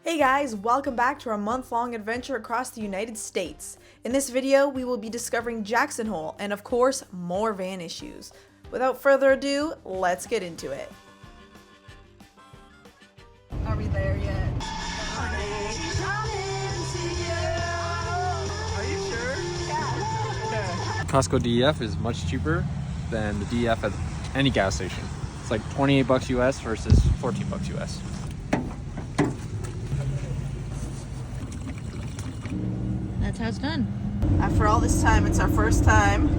Hey guys, welcome back to our month-long adventure across the United States. In this video, we will be discovering Jackson Hole and of course, more van issues. Without further ado, let's get into it. Are we there yet? Are you sure? Yeah. Costco DEF is much cheaper than the DEF at any gas station. It's like 28 bucks US versus 14 bucks US. That's how it's done. After all this time, it's our first time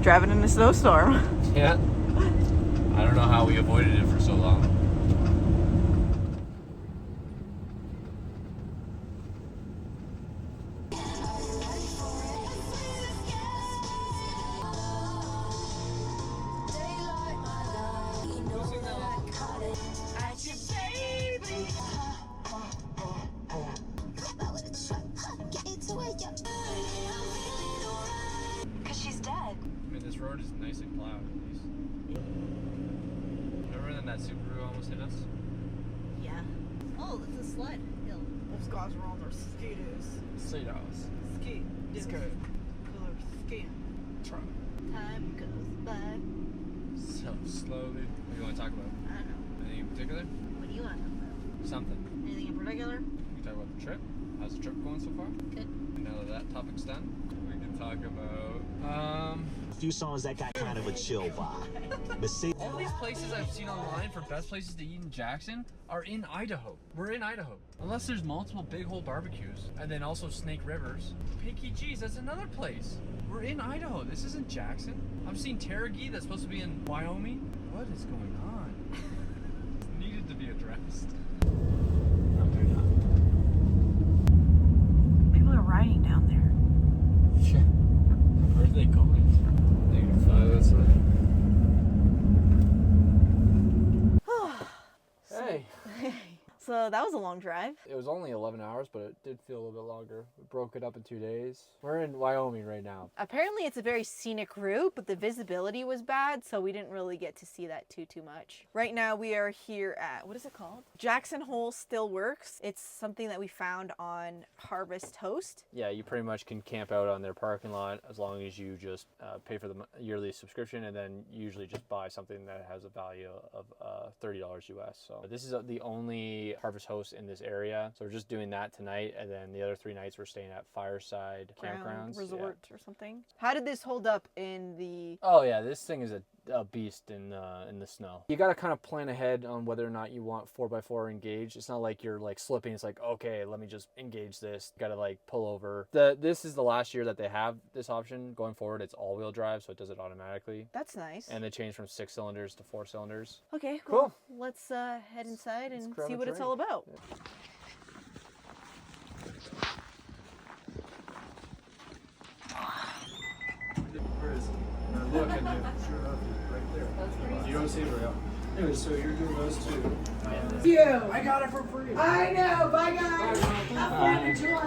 driving in a snowstorm. Yeah. I don't know how we avoided it for so long. Cause she's dead. I mean, this road is nice and plowed at least. Remember when that Subaru almost hit us? Yeah. Oh, that's a sled hill. Those guys are on their skaters. Cedos. Skate. It's good. Color skin. Truck. Time goes by. So slowly. What do you want to talk about? I don't know. Anything in particular? What do you want to talk about? Something. Anything in particular? We can talk about the trip. How's the trip going so far? Good. And now that topic's done, we can talk about A few songs that got kind of a chill vibe. But see, all these places I've seen online for best places to eat in Jackson are in Idaho. We're in Idaho. Unless there's multiple big hole barbecues and then also Snake Rivers. Pinky G's, that's another place. We're in Idaho. This isn't Jackson. I'm seeing Tarragee that's supposed to be in Wyoming. What is going on? It needed to be addressed. No, they're not. People are riding down there. Yeah. Where are they going? -5 outside. Hey. So that was a long drive. It was only 11 hours, but it did feel a little bit longer. We broke it up in 2 days. We're in Wyoming right now. Apparently it's a very scenic route, but the visibility was bad, so we didn't really get to see that too much. Right now we are here at, what is it called? Jackson Hole Still Works. It's something that we found on Harvest Host. Yeah, you pretty much can camp out on their parking lot as long as you just pay for the yearly subscription and then usually just buy something that has a value of $30 US. So this is the only Harvest Host in this area. So we're just doing that tonight, and then the other 3 nights we're staying at Fireside Campgrounds. Resort or something. How did this hold up in the... Oh yeah, this thing is a beast in the snow. You got to kind of plan ahead on whether or not you want 4x4 engaged. It's not like you're like slipping. It's like, okay, let me just engage this. Got to like pull over. This is the last year that they have this option. Going forward, it's all-wheel drive, so it does it automatically. That's nice. And they changed from 6 cylinders to 4 cylinders. Okay, Cool. Let's head inside and grab see a what it's drink. all about. Yeah. Where is it? Look, and then sure enough, it's right there. You don't see it very often. Anyway, so you're doing those two. You. I got it for free. I know. Bye, guys. Have fun. Enjoy.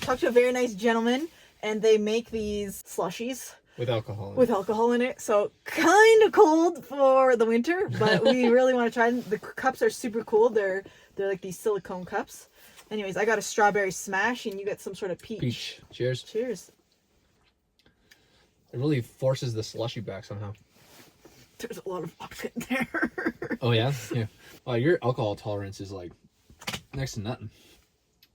Talked to a very nice gentleman, and they make these slushies With alcohol. with alcohol in it. So kind of cold for the winter, but we really want to try them. The cups are super cool. They're like these silicone cups. Anyways, I got a strawberry smash, and you got some sort of peach. Peach. Cheers. Cheers. It really forces the slushy back somehow. There's a lot of vodka in there. Oh yeah? Yeah. Wow, your alcohol tolerance is like next to nothing.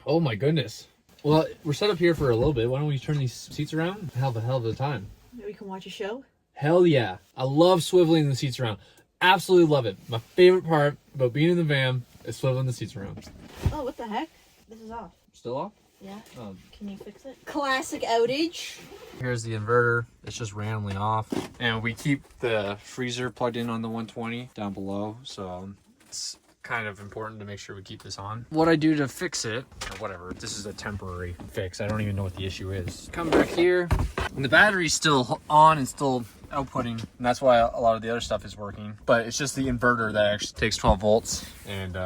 Oh my goodness. Well, we're set up here for a little bit. Why don't we turn these seats around? Hell of a time. Maybe we can watch a show. Hell yeah. I love swiveling the seats around. Absolutely love it. My favorite part about being in the van is swiveling the seats around. Oh, what the heck? This is off. Still off? Yeah. Oh. Can you fix it? Classic outage. Here's the inverter. It's just randomly off. And we keep the freezer plugged in on the 120 down below. So it's kind of important to make sure we keep this on. What I do to fix it, or whatever, this is a temporary fix. I don't even know what the issue is. Come back here, and the battery's still on and still outputting, and that's why a lot of the other stuff is working. But it's just the inverter that actually takes 12 volts and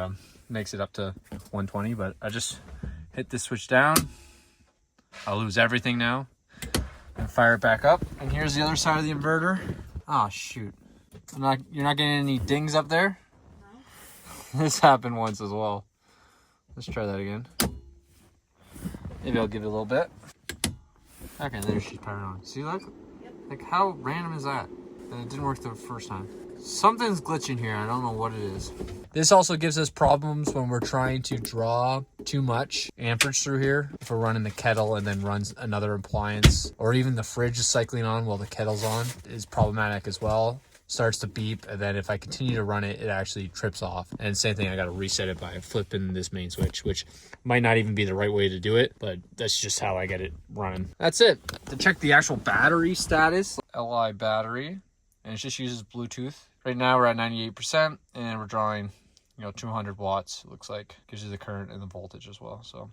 makes it up to 120. But I just hit this switch down. I'll lose everything now and fire it back up. And here's the other side of the inverter. Oh, shoot. You're not getting any dings up there? No. This happened once as well. Let's try that again. Maybe I'll give it a little bit. Okay, there she's powered on. See that? Yep. Like, how random is that? That it didn't work the first time. Something's glitching here. I don't know what it is. This also gives us problems when we're trying to draw too much amperage through here. If we're running the kettle and then runs another appliance, or even the fridge is cycling on while the kettle's on, is problematic as well. Starts to beep, and then if I continue to run it, it actually trips off. And same thing, I got to reset it by flipping this main switch, which might not even be the right way to do it, but that's just how I get it running. That's it. To check the actual battery status, Li battery, and it just uses Bluetooth. Right now we're at 98%, and we're drawing, 200 watts. It looks like gives you the current and the voltage as well. So,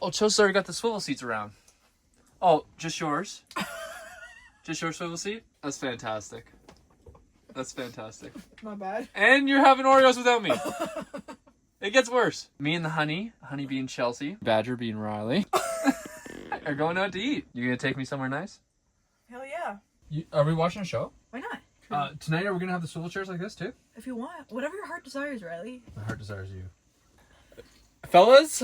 oh, Chelsea already got the swivel seats around. Oh, just yours? Just your swivel seat? That's fantastic. That's fantastic. Not bad. And you're having Oreos without me. It gets worse. Me and the honey being Chelsea, Badger being Riley, are going out to eat. You gonna take me somewhere nice? Hell yeah. Are we watching a show? Why not? Tonight, are we gonna have the swivel chairs like this too? If you want. Whatever your heart desires, Riley. My heart desires you. Fellas,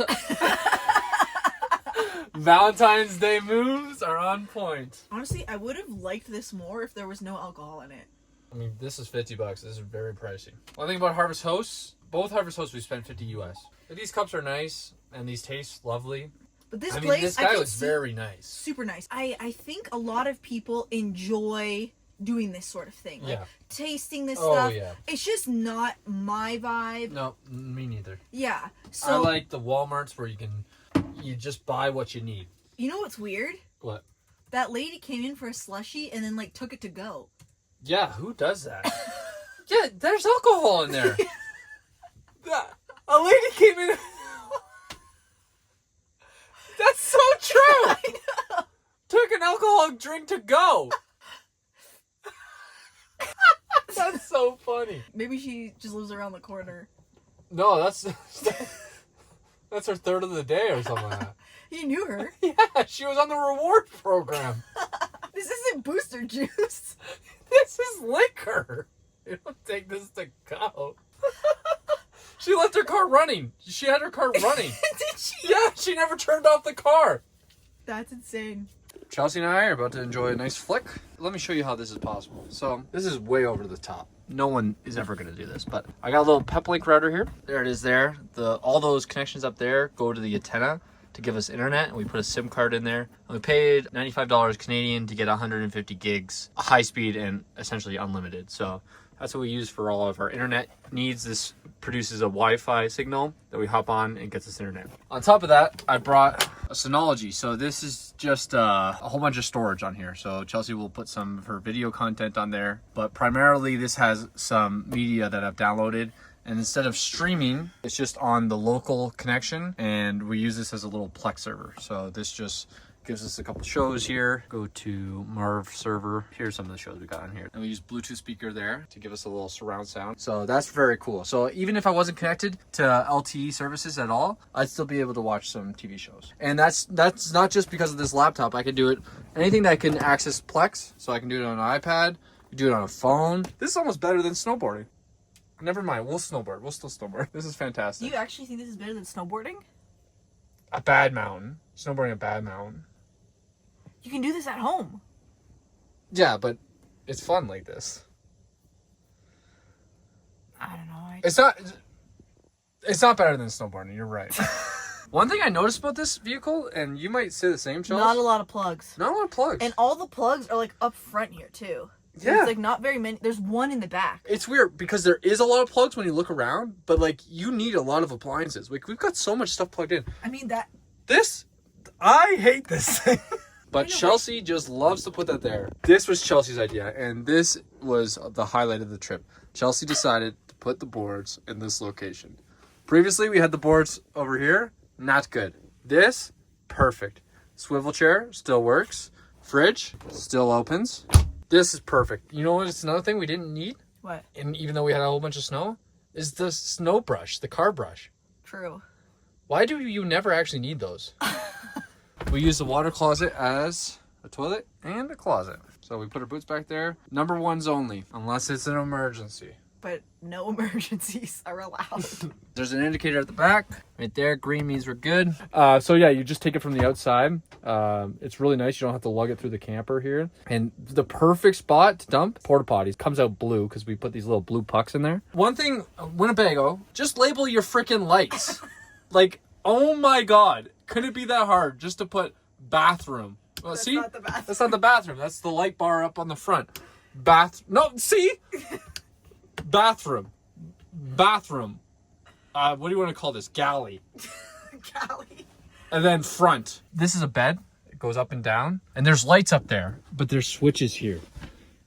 Valentine's Day moves are on point. Honestly, I would have liked this more if there was no alcohol in it. I mean, this is $50. This is very pricey. One thing about Harvest Hosts, both Harvest Hosts we spent $50 US. But these cups are nice, and these taste lovely. But this I place, mean, this guy looks very nice. Super nice. I think a lot of people enjoy doing this sort of thing. Like, tasting this stuff. Yeah. It's just not my vibe. No, me neither. Yeah. So I like the Walmarts where you just buy what you need. You know what's weird? What? That lady came in for a slushie and then took it to go. Yeah, who does that? Yeah, there's alcohol in there. A lady came in. That's so true. I know. Took an alcoholic drink to go. That's so funny. Maybe she just lives around the corner. No, that's her third of the day or something like that. You knew her. Yeah, she was on the reward program. This isn't booster juice. This is liquor. You don't take this to go. She left her car running. She had her car running. Did she? Yeah, she never turned off the car. That's insane. Chelsea and I are about to enjoy a nice flick. Let me show you how this is possible. So this is way over the top. No one is ever going to do this, but I got a little Peplink router here. There it is there. All those connections up there go to the antenna to give us internet, and we put a SIM card in there. And we paid $95 Canadian to get 150 gigs, high speed and essentially unlimited. So that's what we use for all of our internet needs. This produces a Wi-Fi signal that we hop on and gets us internet. On top of that, I brought a Synology. So this is just a whole bunch of storage on here. So Chelsea will put some of her video content on there, but primarily this has some media that I've downloaded. And instead of streaming, it's just on the local connection, and we use this as a little Plex server. So this just gives us a couple shows here. Go to Marv server. Here's some of the shows we got on here. And we use Bluetooth speaker there to give us a little surround sound. So that's very cool. So even if I wasn't connected to LTE services at all, I'd still be able to watch some TV shows. And that's not just because of this laptop. I can do it, anything that can access Plex. So I can do it on an iPad, you do it on a phone. This is almost better than snowboarding. Never mind, we'll snowboard. We'll still snowboard. This is fantastic. Do you actually think this is better than snowboarding? A bad mountain. Snowboarding a bad mountain. You can do this at home. Yeah, but it's fun like this. I don't know. It's not better than snowboarding, you're right. One thing I noticed about this vehicle, and you might say the same, Chelsea. Not a lot of plugs. Not a lot of plugs. And all the plugs are up front here too. Yeah. There's not very many. There's one in the back. It's weird because there is a lot of plugs when you look around, but you need a lot of appliances. We've got so much stuff plugged in. I mean I hate this thing. But Chelsea just loves to put that there. This was Chelsea's idea, and this was the highlight of the trip. Chelsea decided to put the boards in this location. Previously, we had the boards over here. Not good. This, perfect. Swivel chair, still works. Fridge, still opens. This is perfect. You know what? It's another thing we didn't need. What? And even though we had a whole bunch of snow, is the snow brush, the car brush. True. Why do you never actually need those? We use the water closet as a toilet, and a closet. So we put our boots back there. Number ones only, unless it's an emergency. But no emergencies are allowed. There's an indicator at the back. Right there, green means we're good. So yeah, you just take it from the outside. It's really nice. You don't have to lug it through the camper here. And the perfect spot to dump porta potties. Comes out blue because we put these little blue pucks in there. One thing, Winnebago, just label your freaking lights. Like, oh my God, could it be that hard just to put bathroom? Well, That's see, not the bathroom. That's not the bathroom. That's the light bar up on the front. No, see. Bathroom. What do you want to call this? Galley. Galley. And then front. This is a bed. It goes up and down. And there's lights up there. But there's switches here.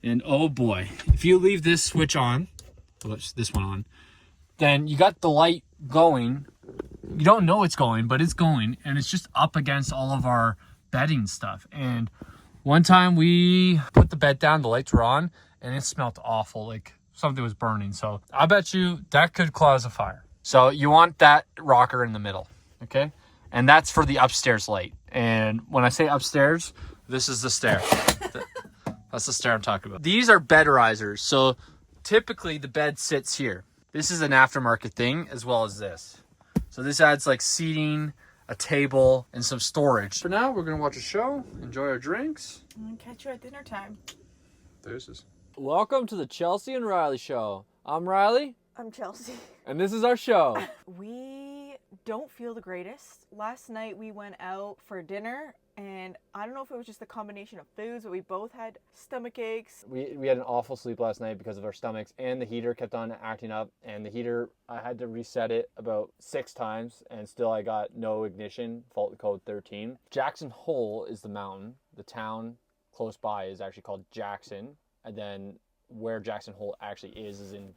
And oh boy, if you leave this switch on, this one on, then you got the light going. You don't know it's going, but it's going. And it's just up against all of our bedding stuff. And one time we put the bed down, the lights were on, and it smelled awful. Like something was burning. So I bet you that could cause a fire. So you want that rocker in the middle, okay? And that's for the upstairs light. And when I say upstairs, this is the stair. That's the stair I'm talking about. These are bed risers. So typically the bed sits here. This is an aftermarket thing as well as this. So this adds like seating, a table, and some storage. For now, we're gonna watch a show, enjoy our drinks. And catch you at dinner time. Deuces. Welcome to the Chelsea and Riley Show. I'm Riley. I'm Chelsea. And this is our show. We don't feel the greatest. Last night we went out for dinner, and I don't know if it was just a combination of foods, but we both had stomach aches. We had an awful sleep last night because of our stomachs, and the heater kept on acting up, and the heater, I had to reset it about 6 times, and still I got no ignition, fault code 13. Jackson Hole is the mountain. The town close by is actually called Jackson, and then where Jackson Hole actually is in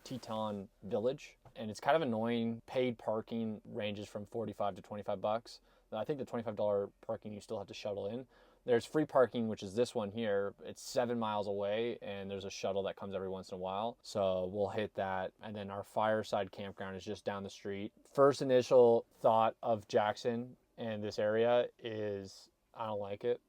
Teton Village, and it's kind of annoying. Paid parking ranges from $45 to $25. I think the $25 parking you still have to shuttle in. There's free parking, which is this one here. It's 7 miles away, and there's a shuttle that comes every once in a while. So we'll hit that. And then our Fireside campground is just down the street. First initial thought of Jackson and this area is, I don't like it.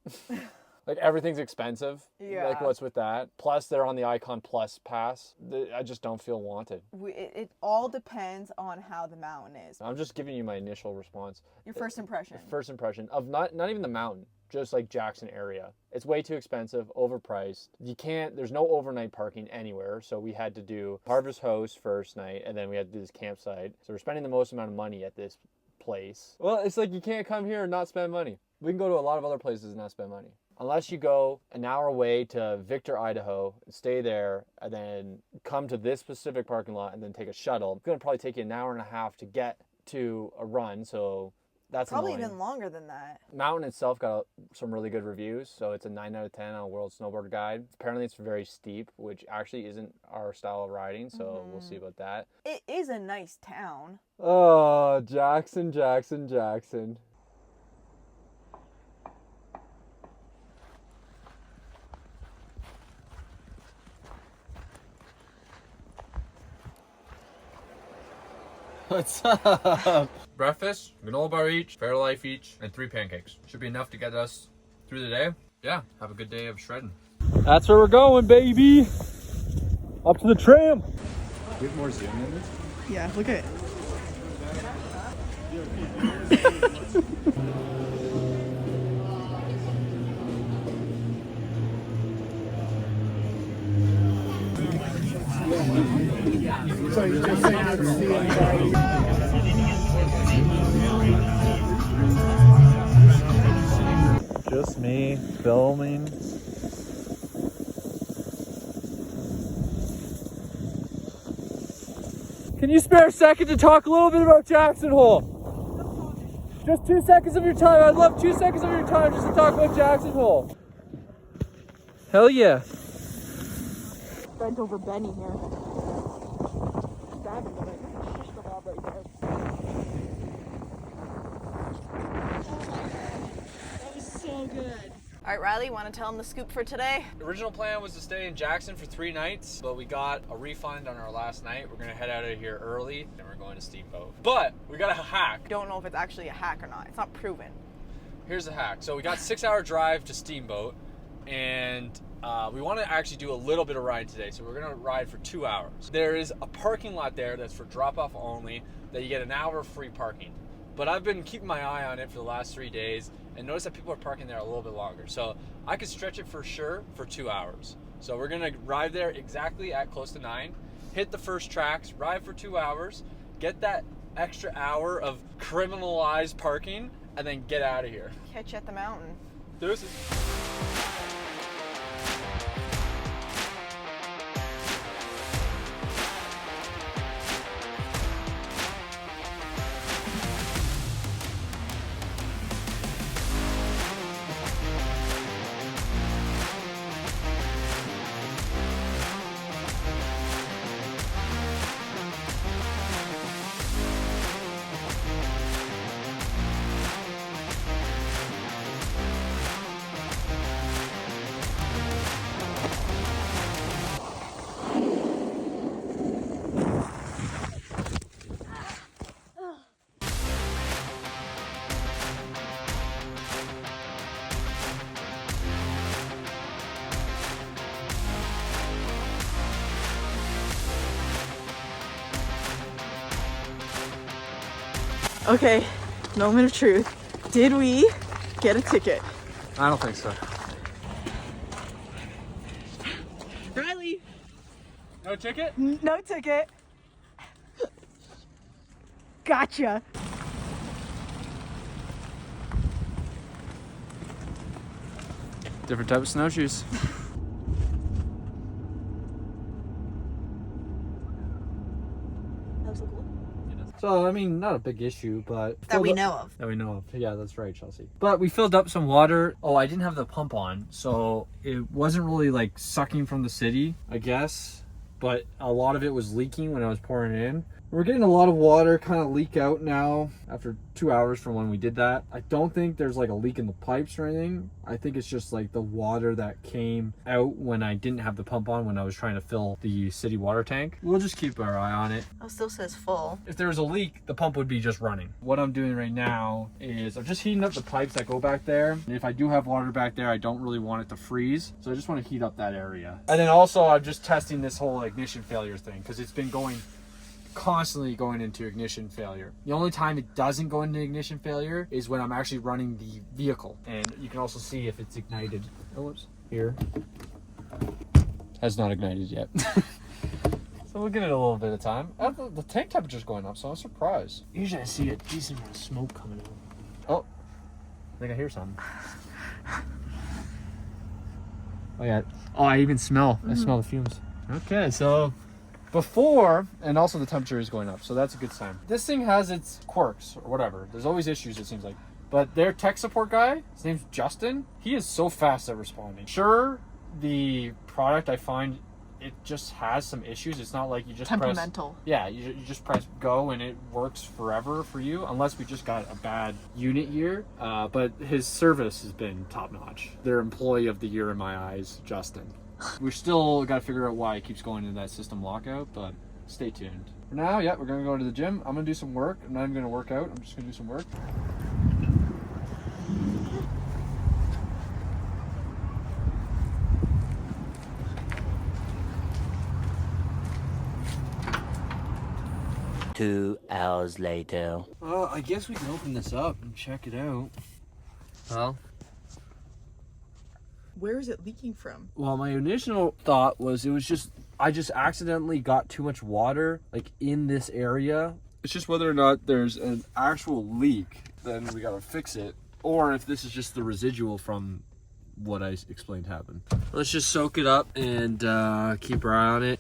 Like, everything's expensive. Yeah. Like, what's with that? Plus, they're on the IKON PLUS pass. I just don't feel wanted. It all depends on how the mountain is. I'm just giving you my initial response. Your first impression. First impression of not even the mountain, just like Jackson area. It's way too expensive, overpriced. There's no overnight parking anywhere. So we had to do Harvest Host first night, and then we had to do this campsite. So we're spending the most amount of money at this place. Well, it's like you can't come here and not spend money. We can go to a lot of other places and not spend money. Unless you go an hour away to Victor, Idaho, stay there, and then come to this specific parking lot and then take a shuttle. It's going to probably take you an hour and a half to get to a run, so that's Probably annoying. even longer than that. Mountain itself got some really good reviews, so it's a 9 out of 10 on a World Snowboard Guide. Apparently it's very steep, which actually isn't our style of riding, so we'll see about that. It is a nice town. Oh, Jackson, Jackson, Jackson. What's up? Breakfast, granola bar each, Fairlife each, and 3 pancakes. Should be enough to get us through the day. Yeah, have a good day of shredding. That's where we're going, baby. Up to the tram. We have more zoom in this? Yeah, look at it. So you just say that's the anxiety. Just me filming. Can you spare a second to talk a little bit about Jackson Hole? Just 2 seconds of your time. I'd love 2 seconds of your time just to talk about Jackson Hole. Hell yeah. Bent over Benny here. Stabbing him. Shish kebab right there. That was so good. All right, Riley, want to tell them the scoop for today? The original plan was to stay in Jackson for 3 nights, but we got a refund on our last night. We're gonna head out of here early, and we're going to Steamboat. But we got a hack. Don't know if it's actually a hack or not. It's not proven. here's the hack. So we got 6-hour drive to Steamboat, and we want to actually do a little bit of ride today. So we're going to ride for 2 hours. There is a parking lot there that's for drop-off only that you get an hour free parking. But I've been keeping my eye on it for the last 3 days and noticed that people are parking there a little bit longer. So I could stretch it for sure for 2 hours. So we're going to ride there exactly at close to 9, hit the first tracks, ride for 2 hours, get that extra hour of criminalized parking, and then get out of here. Catch you at the mountain. Deuces. Okay, moment of truth. Did we get a ticket? I don't think so. Riley, No ticket? no ticket. Gotcha. Different type of snowshoes. That was so cool. So, I mean, not a big issue, but... That we know of. That we know of. Yeah, that's right, Chelsea. But we filled up some water. Oh, I didn't have the pump on, so it wasn't really like sucking from the city, I guess. But a lot of it was leaking when I was pouring it in. We're getting a lot of water kind of leak out now after 2 hours from when we did that. I don't think there's like a leak in the pipes or anything. I think it's just like the water that came out when I didn't have the pump on when I was trying to fill the city water tank. We'll just keep our eye on it. Oh, still says full. If there was a leak, the pump would be just running. What I'm doing right now is I'm just heating up the pipes that go back there. And if I do have water back there, I don't really want it to freeze. So I just want to heat up that area. And then also I'm just testing this whole ignition failure thing because it's been constantly going into ignition failure. The only time it doesn't go into ignition failure is when I'm actually running the vehicle. And you can also see if it's ignited. Oh, whoops. Here. Has not ignited yet. So we'll give it a little bit of time. The tank temperature's going up, so I'm surprised. Usually I see a decent amount of smoke coming out. Oh, I think I hear something. Oh yeah. Oh, I even smell. I smell the fumes. Okay, so before, and also the temperature is going up, so that's a good sign. This thing has its quirks or whatever. There's always issues, it seems like. But their tech support guy, his name's Justin, he is so fast at responding. Sure, the product, I find it just has some issues. It's not like you just temperamental. Yeah, you just press go and it works forever for you, unless we just got a bad unit year. But his service has been top notch. Their employee of the year in my eyes, Justin. We're still got to figure out why it keeps going into that system lockout, but stay tuned. For now, yeah, we're going to go to the gym. I'm going to do some work. I'm not even going to work out. I'm just going to do some work. Two hours later. Well, I guess we can open this up and check it out. Well, Where is it leaking from? well, my initial thought was I just accidentally got too much water like in this area. It's just whether or not there's an actual leak, then we gotta fix it, or if this is just the residual from what I explained happened. Let's just soak it up and keep our eye on it.